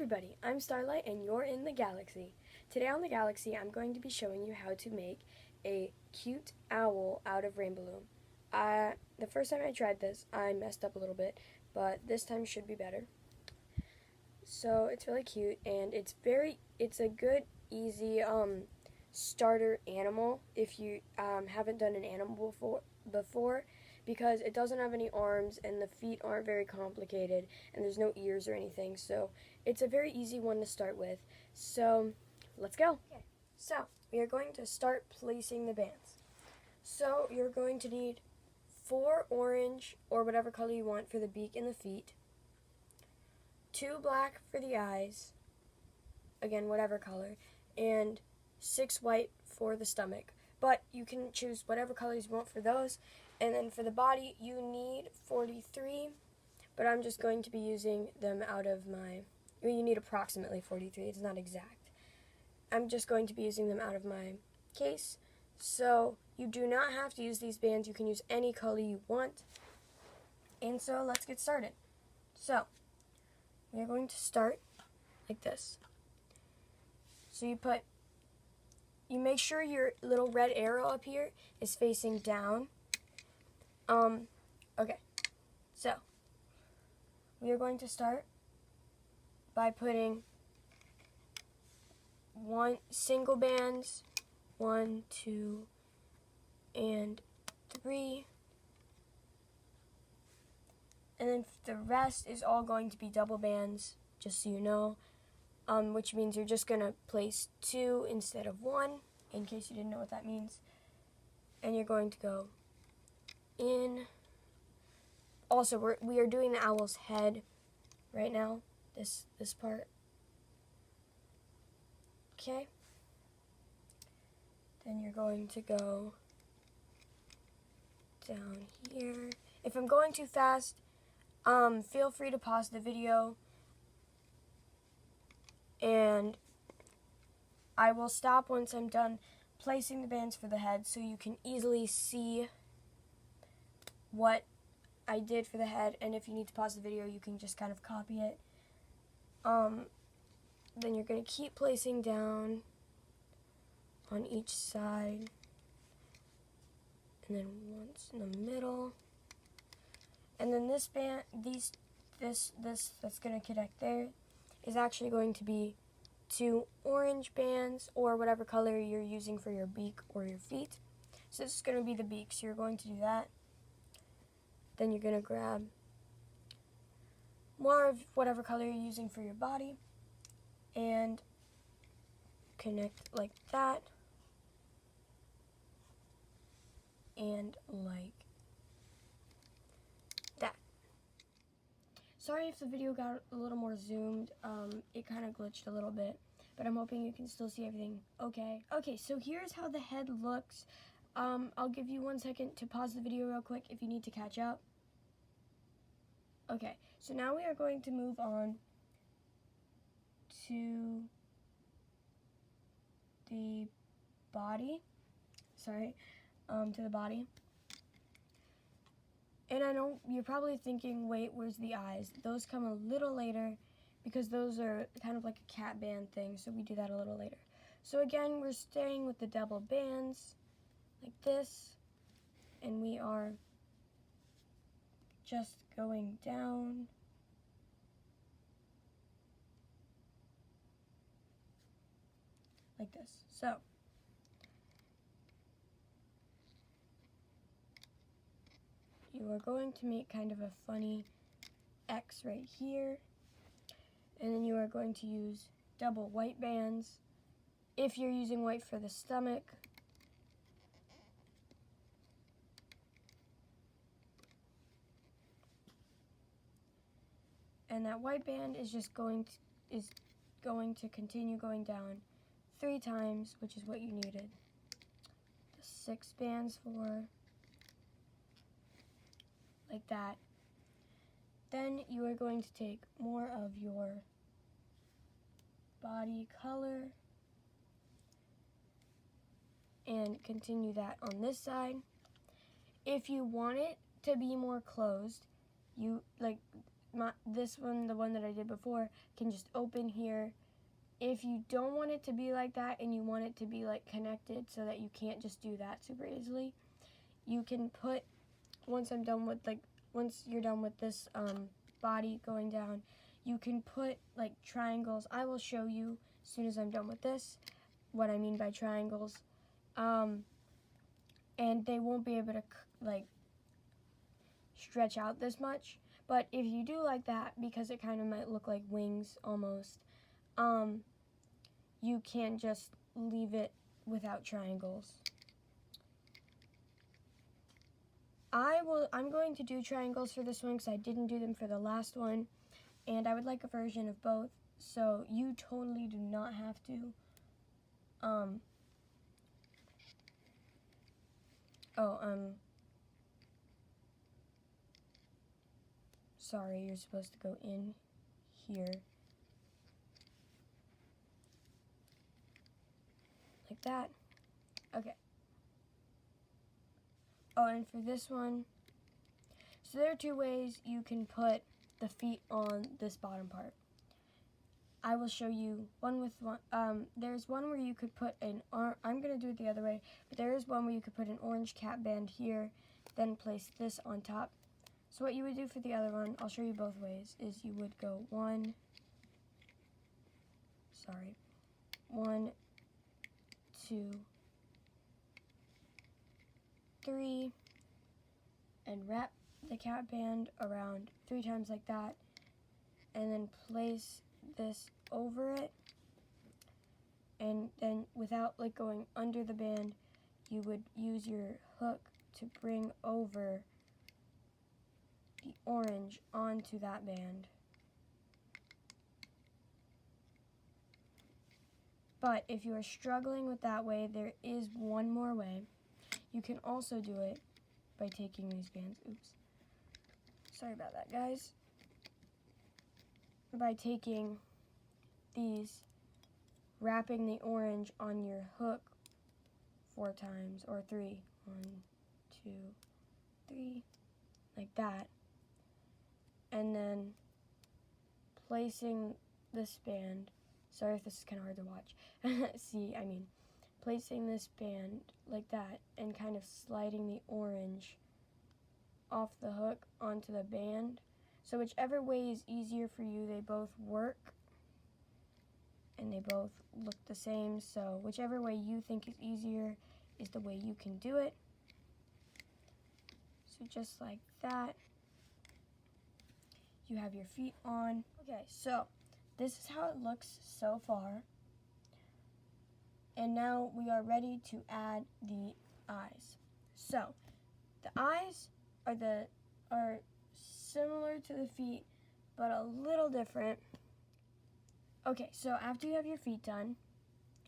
everybody, I'm Starlight and you're in the Galaxy. Today on the Galaxy, I'm going to be showing you how to make a cute owl out of rainbow loom. The first time I tried this, I messed up a little bit, but this time should be better. So it's really cute and it's a good, easy starter animal if you haven't done an animal before because it doesn't have any arms and the feet aren't very complicated and there's no ears or anything, so it's a very easy one to start with. So let's go. Okay. So we are going to start placing the bands. So you're going to need 4 orange or whatever color you want for the beak and the feet, 2 black for the eyes, again whatever color, and 6 white for the stomach. But you can choose whatever colors you want for those. And then for the body, you need 43, but I'm just going to be using them out of you need approximately 43, it's not exact. I'm just going to be using them out of my case. So you do not have to use these bands, you can use any color you want. And so let's get started. So we're going to start like this. So you make sure your little red arrow up here is facing down. Okay, so we are going to start by putting single bands, 1, 2, and 3, and then the rest is all going to be double bands, just so you know, which means you're just going to place 2 instead of 1, in case you didn't know what that means, and you're going to go in. Also, we are doing the owl's head right now, this part. Okay. Then you're going to go down here. If I'm going too fast, feel free to pause the video and I will stop once I'm done placing the bands for the head so you can easily see what I did for the head, and if you need to pause the video you can just kind of copy it. Then you're going to keep placing down on each side, and then once in the middle, and then this band, this that's going to connect there is actually going to be 2 orange bands or whatever color you're using for your beak or your feet. So this is going to be the beak, so you're going to do that. Then you're going to grab more of whatever color you're using for your body and connect like that and like that. Sorry if the video got a little more zoomed, it kind of glitched a little bit, but I'm hoping you can still see everything okay. Okay, so here's how the head looks. I'll give you 1 second to pause the video real quick if you need to catch up. Okay, so now we are going to move on to the body. To the body. And I know you're probably thinking, wait, where's the eyes? Those come a little later because those are kind of like a cat band thing, so we do that a little later. So again, we're staying with the double bands like this, and we are just going down like this. So you are going to make kind of a funny X right here, and then you are going to use double white bands if you're using white for the stomach. And that white band is just going to continue going down 3 times, which is what you needed. The 6 bands for like that. Then you are going to take more of your body color and continue that on this side. If you want it to be more closed, this one, the one that I did before, can just open here. If you don't want it to be like that and you want it to be like connected so that you can't just do that super easily, you can put, once you're done with this body going down, you can put like triangles. I will show you as soon as I'm done with this what I mean by triangles. And they won't be able to like stretch out this much. But if you do like that, because it kind of might look like wings almost, you can just leave it without triangles. I'm going to do triangles for this one because I didn't do them for the last one, and I would like a version of both, so you totally do not have to. Sorry, you're supposed to go in here. Like that. Okay. Oh, and for this one, so there are two ways you can put the feet on this bottom part. I will show you one with one. There's one where you could put an I'm going to do it the other way, but there is one where you could put an orange cap band here, then place this on top. So what you would do for the other one, I'll show you both ways, is you would go 1, 2, 3, and wrap the cap band around 3 times like that, and then place this over it, and then without like going under the band, you would use your hook to bring over the orange onto that band. But if you are struggling with that way, there is one more way. You can also do it by taking these bands. Oops. Sorry about that, guys. By taking these, wrapping the orange on your hook 4 times, or 3. 1, 2, 3, like that. And then placing this band, sorry if this is kind of hard to watch, placing this band like that and kind of sliding the orange off the hook onto the band. So whichever way is easier for you, they both work and they both look the same. So whichever way you think is easier is the way you can do it. So just like that, you have your feet on. Okay, so this is how it looks so far. And now we are ready to add the eyes. So the eyes are similar to the feet, but a little different. Okay, so after you have your feet done,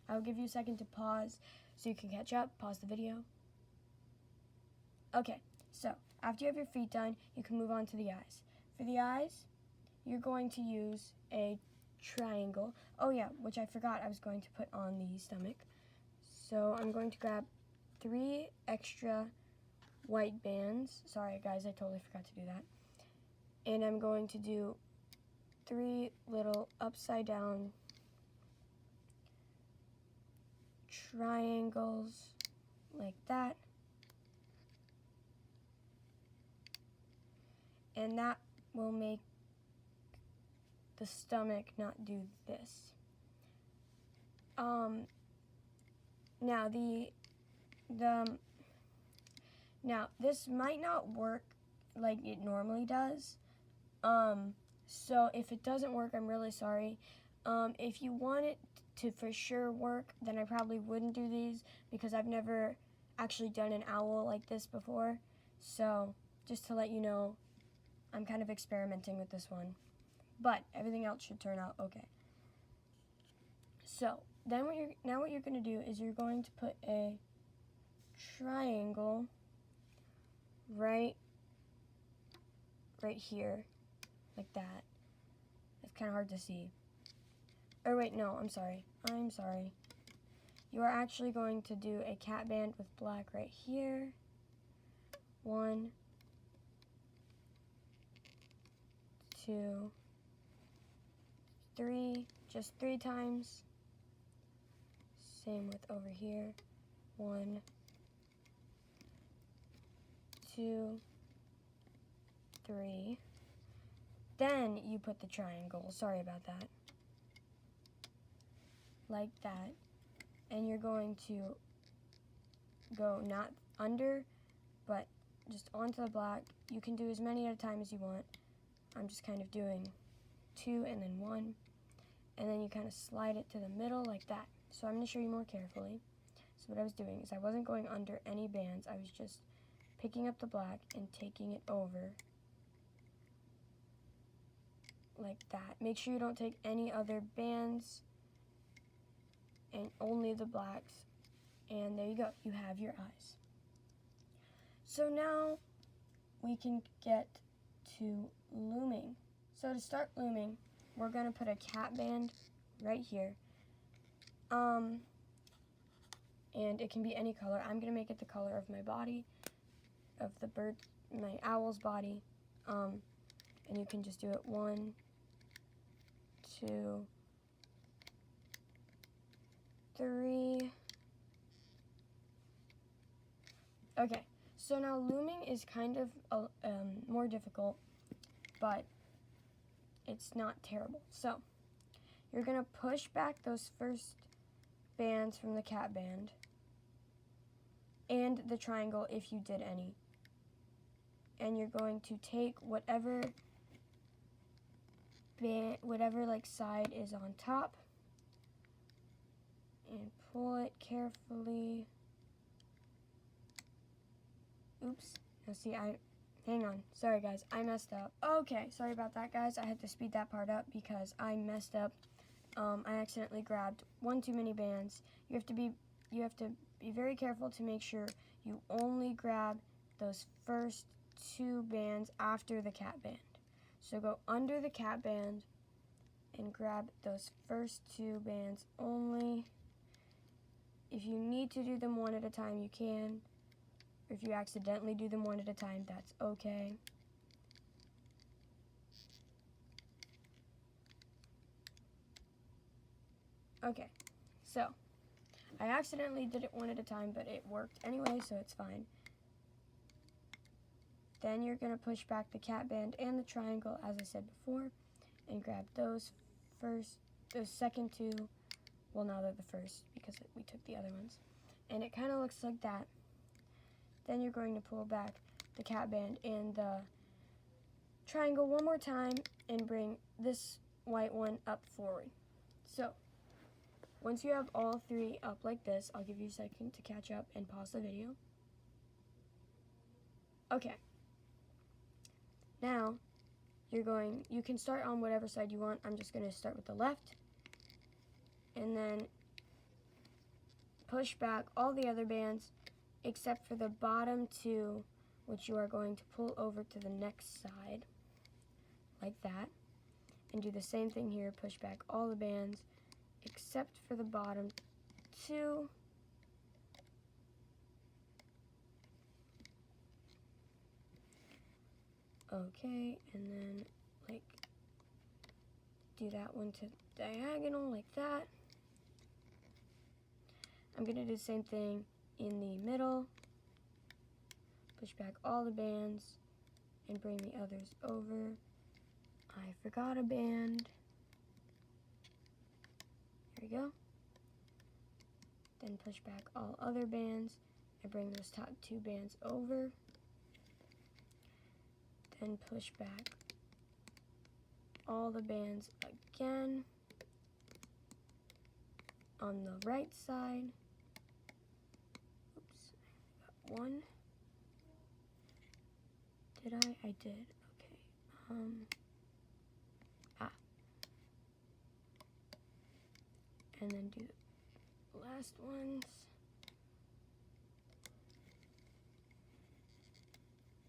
I'll give you a second to pause so you can catch up. Pause the video. Okay, so after you have your feet done, you can move on to the eyes. For the eyes, you're going to use a triangle. Oh yeah, which I forgot I was going to put on the stomach. So I'm going to grab 3 extra white bands. Sorry guys, I totally forgot to do that. And I'm going to do 3 little upside down triangles like that. And that will make the stomach not do this. Now this might not work like it normally does. So if it doesn't work, I'm really sorry. If you want it to for sure work, then I probably wouldn't do these because I've never actually done an owl like this before. So just to let you know, I'm kind of experimenting with this one. But everything else should turn out okay. So then what you're going to do is you're going to put a triangle right here, like that. It's kind of hard to see. Or wait, no, I'm sorry. You are actually going to do a cat band with black right here. 1, 2, 3, just 3 times. Same with over here. 1, 2, 3. Then you put the triangle. Sorry about that. Like that. And you're going to go not under, but just onto the black. You can do as many at a time as you want. I'm just kind of doing 2 and then 1. And then you kind of slide it to the middle like that. So I'm going to show you more carefully. So what I was doing is I wasn't going under any bands. I was just picking up the black and taking it over like that. Make sure you don't take any other bands and only the blacks. And there you go. You have your eyes. So now we can get to looming. So to start looming, we're going to put a cat band right here. And it can be any color. I'm going to make it the color of my body, of the bird, my owl's body. And you can just do it 1, 2, 3. Okay, so now looming is kind of more difficult, but it's not terrible. So you're going to push back those first bands from the cat band and the triangle if you did any. And you're going to take whatever like side is on top and pull it carefully. Oops. Now see, hang on. Sorry guys, I messed up. Okay, sorry about that guys. I had to speed that part up because I messed up. I accidentally grabbed one too many bands. You have to be very careful to make sure you only grab those first 2 bands after the cat band. So go under the cat band and grab those first 2 bands only. If you need to do them one at a time, you can. If you accidentally do them one at a time, that's okay. Okay, so I accidentally did it one at a time, but it worked anyway, so it's fine. Then you're going to push back the cat band and the triangle, as I said before, and grab those second 2. Well, now they're the first because we took the other ones. And it kind of looks like that. Then you're going to pull back the cat band and the triangle one more time and bring this white one up forward. So once you have all 3 up like this, I'll give you a second to catch up and pause the video. Okay. Now, you can start on whatever side you want. I'm just going to start with the left. And then push back all the other bands except for the bottom 2, which you are going to pull over to the next side, like that. And do the same thing here, push back all the bands except for the bottom 2. Okay, and then do that one to diagonal like that. I'm going to do the same thing in the middle. Push back all the bands and bring the others over. I forgot a band. There we go. Then push back all other bands and bring those top 2 bands over. Then push back all the bands again on the right side. Oops, I got 1. Did I? I did. Okay. And then do the last ones.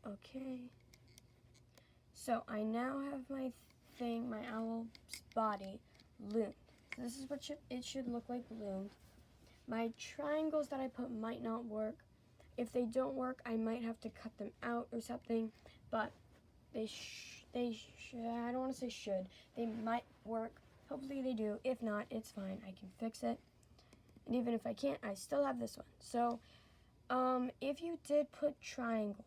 Okay. So I now have my owl's body loomed. So this is what it should look like loomed. My triangles that I put might not work. If they don't work, I might have to cut them out or something. But I don't want to say should. They might work. Hopefully they do. If not, it's fine. I can fix it. And even if I can't, I still have this one. So, if you did put triangles,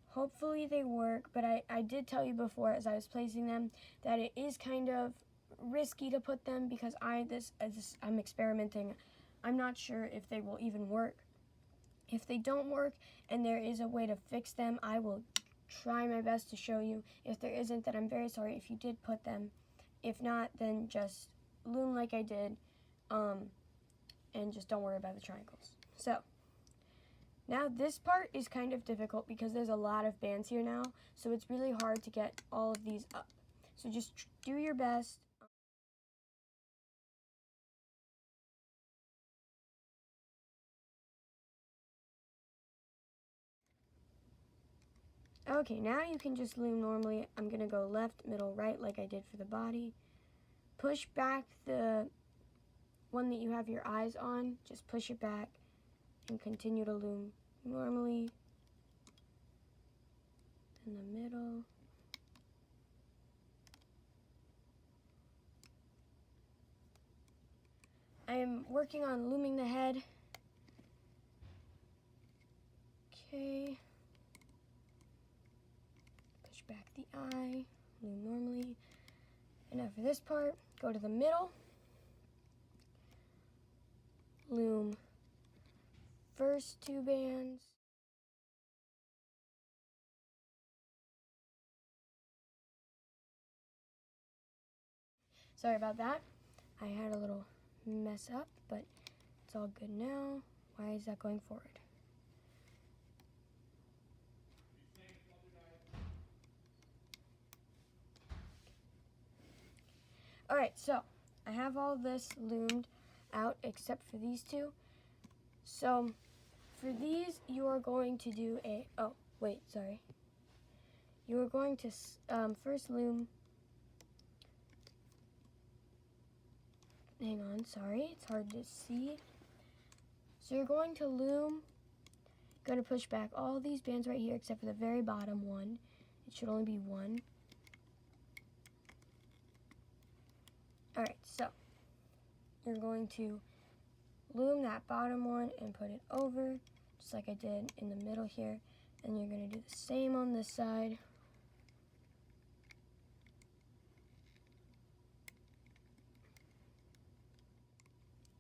hopefully they work. But I did tell you before as I was placing them that it is kind of risky to put them because I'm experimenting. I'm not sure if they will even work. If they don't work and there is a way to fix them, I will try my best to show you. If there isn't, then I'm very sorry if you did put them. If not, then just loom like I did, and just don't worry about the triangles. So, now this part is kind of difficult because there's a lot of bands here now, so it's really hard to get all of these up. So just do your best. Okay, now you can just loom normally. I'm going to go left, middle, right like I did for the body. Push back the one that you have your eyes on. Just push it back and continue to loom normally in the middle. I am working on looming the head. Okay. Push back the eye, loom normally. And now for this part, go to the middle. Loom first 2 bands. Sorry about that. I had a little mess up, but it's all good now. Why is that going forward? Alright, so I have all this loomed out except for these 2. So for these, you are going to do you are going to first loom. Hang on, sorry, it's hard to see. So you're going to loom, going to push back all these bands right here except for the very bottom one. It should only be 1. Alright, so you're going to loom that bottom one and put it over, just like I did in the middle here. And you're going to do the same on this side.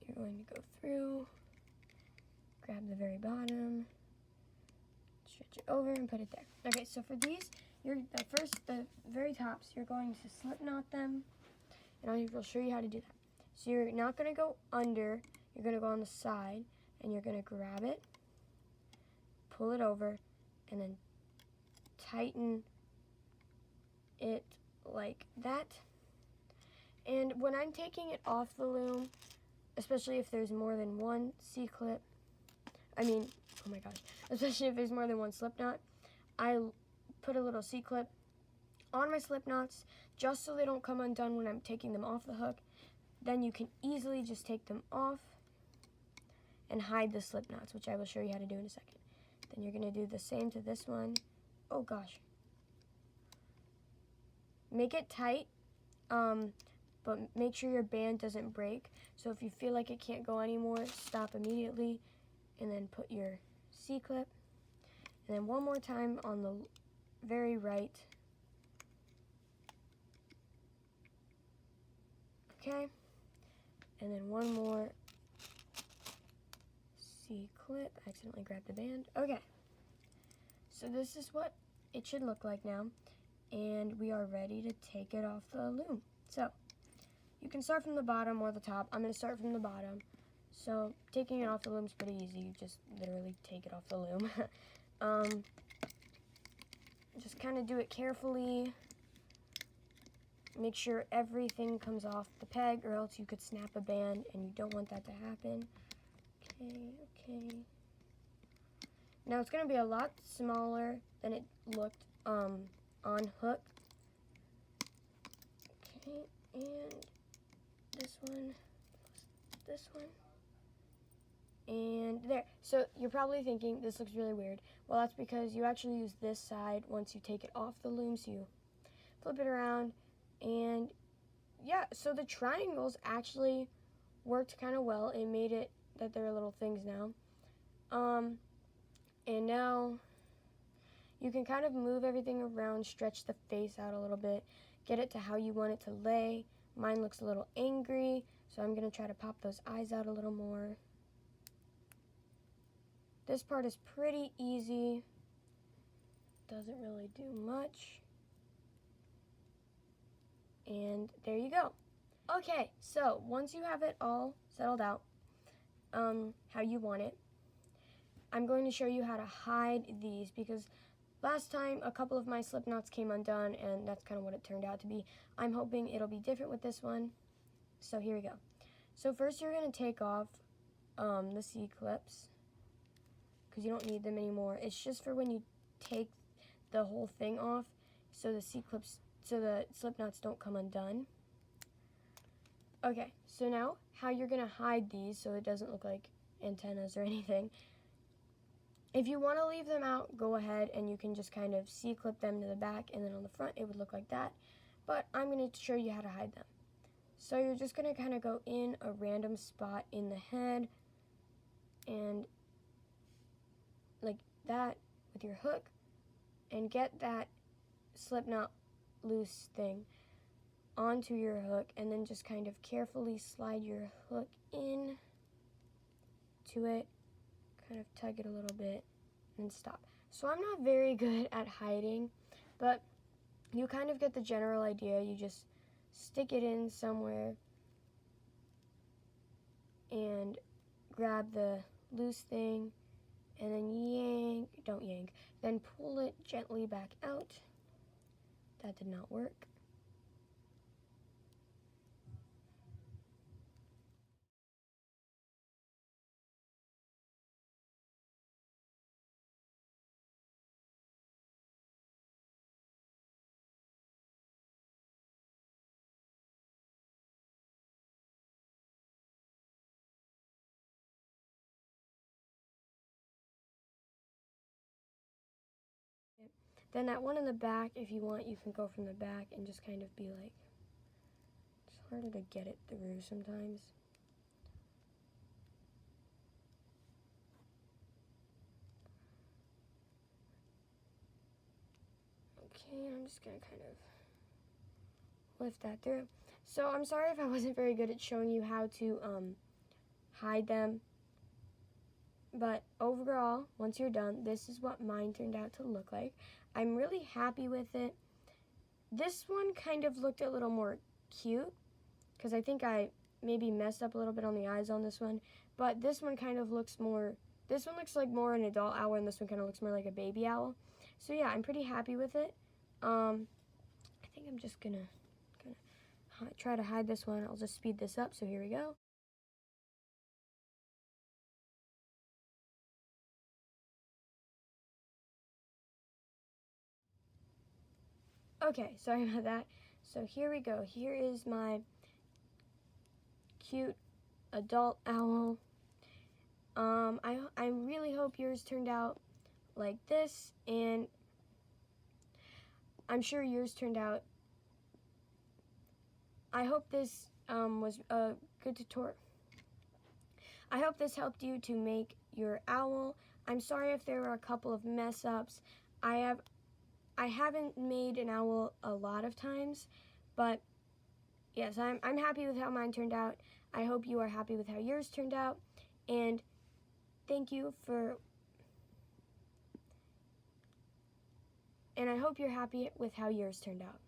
You're going to go through, grab the very bottom, stretch it over and put it there. Okay, so for these, the very tops, you're going to slip knot them, and I will show you how to do that. So you're not going to go under, you're going to go on the side, and you're going to grab it, pull it over, and then tighten it like that. And when I'm taking it off the loom, especially if there's more than one C-clip, especially if there's more than one slip knot, I put a little C-clip on my slip knots just so they don't come undone when I'm taking them off the hook. Then you can easily just take them off and hide the slip knots, which I will show you how to do in a second. Then you're going to do the same to this one. Oh gosh. Make it tight, but make sure your band doesn't break. So if you feel like it can't go anymore, stop immediately and then put your C-clip. And then one more time on the very right. Okay. And then one more C-clip. I accidentally grabbed the band. Okay. So this is what it should look like now. And we are ready to take it off the loom. So you can start from the bottom or the top. I'm going to start from the bottom. So taking it off the loom is pretty easy. You just literally take it off the loom. Just kind of do it carefully. Make sure everything comes off the peg, or else you could snap a band, and you don't want that to happen. Okay. Now it's going to be a lot smaller than it looked on hook. Okay, and this one, And there. So you're probably thinking this looks really weird. Well, that's because you actually use this side once you take it off the loom. So you flip it around, and yeah, so the triangles actually worked kind of well. It made it that they're little things now. And now you can kind of move everything around, stretch the face out a little bit, get it to how you want it to lay. Mine looks a little angry, so I'm going to try to pop those eyes out a little more. This part is pretty easy. Doesn't really do much. And there you go. Okay, so once you have it all settled out, how you want it, I'm going to show you how to hide these, because last time a couple of my slip knots came undone, and that's kind of what it turned out to be. I'm hoping it'll be different with this one. So here we go. So first you're going to take off the C-clips, because you don't need them anymore. It's just for when you take the whole thing off, so the C-clips, so the slip knots don't come undone. Okay, so now how you're going to hide these so it doesn't look like antennas or anything. If you want to leave them out, go ahead and you can just kind of C-clip them to the back, and then on the front it would look like that. But I'm going to show you how to hide them. So you're just going to kind of go in a random spot in the head, and like that with your hook, and get that slip knot loose thing onto your hook, and then just kind of carefully slide your hook in to it, kind of tug it a little bit, and stop. So I'm not very good at hiding, but you kind of get the general idea. You just stick it in somewhere and grab the loose thing, and then yank, don't yank, then pull it gently back out. That did not work. Then that one in the back, if you want, you can go from the back and just kind of be like, it's harder to get it through sometimes. Okay, I'm just gonna kind of lift that through. So I'm sorry if I wasn't very good at showing you how to hide them. But overall, once you're done, this is what mine turned out to look like. I'm really happy with it. This one kind of looked a little more cute, because I think I maybe messed up a little bit on the eyes on this one. But this one kind of looks more, this one looks like more an adult owl, and this one kind of looks more like a baby owl. So yeah, I'm pretty happy with it. I think I'm just gonna try to hide this one. I'll just speed this up, so here we go. Okay, sorry about that. So here we go. Here is my cute adult owl. I really hope yours turned out like this, and I'm sure yours turned out. I hope this was a good tutorial. I hope this helped you to make your owl. I'm sorry if there were a couple of mess ups. I haven't made an owl a lot of times, but yes, I'm happy with how mine turned out. I hope you are happy with how yours turned out, and thank you for, and I hope you're happy with how yours turned out.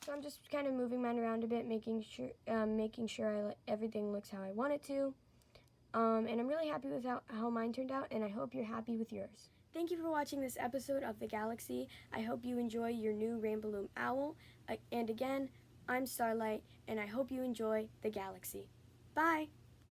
So I'm just kind of moving mine around a bit, making sure everything looks how I want it to. And I'm really happy with how mine turned out, and I hope you're happy with yours. Thank you for watching this episode of The Galaxy. I hope you enjoy your new Rainbow Loom owl. And again, I'm Starlight, and I hope you enjoy The Galaxy. Bye!